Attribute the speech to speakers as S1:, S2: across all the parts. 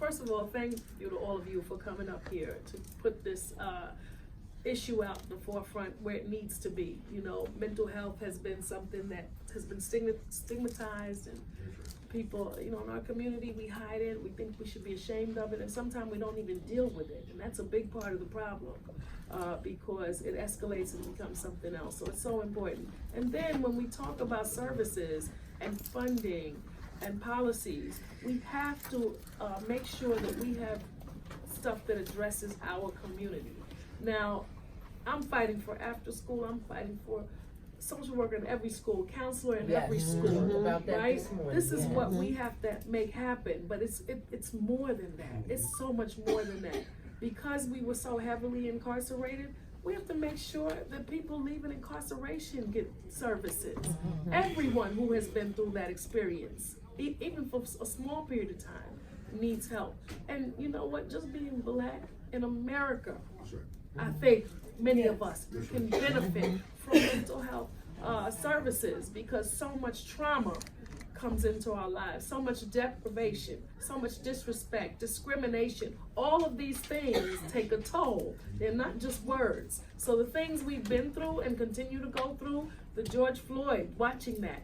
S1: first of all, thank you to all of you for coming up here to put this issue out in the forefront where it needs to be. You know, mental health has been something that has been stigmatized, and people, you know, in our community, we hide it. We think we should be ashamed of it, and sometimes we don't even deal with it, and that's a big part of the problem, because it escalates and becomes something else. So it's so important. And then when we talk about services and funding and policies, we have to make sure that we have stuff that addresses our community. Now, I'm fighting for after school. I'm fighting for social worker in every school, counselor in every school,
S2: About that
S1: right?
S2: this
S1: Is what we have to make happen, but it's more than that. It's so much more than that. Because we were so heavily incarcerated, we have to make sure that people leaving incarceration get services. Everyone who has been through that experience, even for a small period of time, needs help. And you know what? Just being Black in America, I think many of us can benefit from mental health services, because so much trauma comes into our lives, so much deprivation, so much disrespect, discrimination. All of these things take a toll. They're not just words. So the things we've been through and continue to go through, the George Floyd, watching that,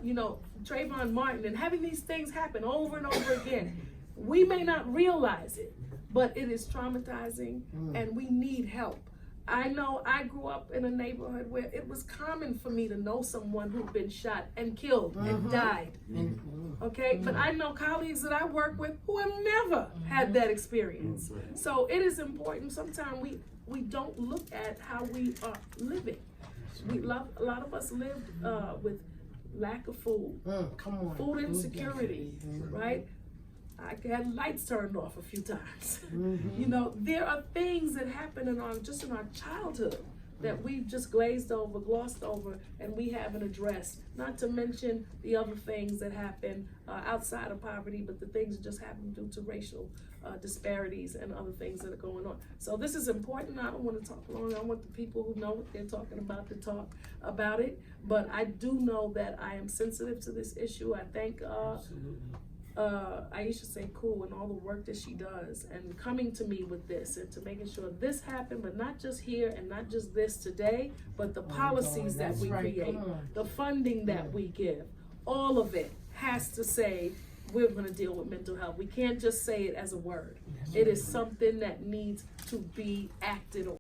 S1: you know, Trayvon Martin, and having these things happen over and over again. We may not realize it, but it is traumatizing, and we need help. I know I grew up in a neighborhood where it was common for me to know someone who'd been shot and killed and died. Okay, but I know colleagues that I work with who have never had that experience. So it is important. Sometimes we don't look at how we are living. A lot of us live with lack of food, food insecurity, right? I had lights turned off a few times. You know, there are things that happen in our childhood that we've just glazed over, glossed over, and we haven't addressed. Not to mention the other things that happen outside of poverty, but the things that just happen due to racial disparities and other things that are going on. So this is important. I don't want to talk long. I want the people who know what they're talking about to talk about it. But I do know that I am sensitive to this issue. I thank Aisha Sekou and all the work that she does, and coming to me with this and to making sure this happened, but not just here and not just this today, but the policies that we create, the funding that we give, all of it has to say we're going to deal with mental health. We can't just say it as a word. It is something that needs to be acted on.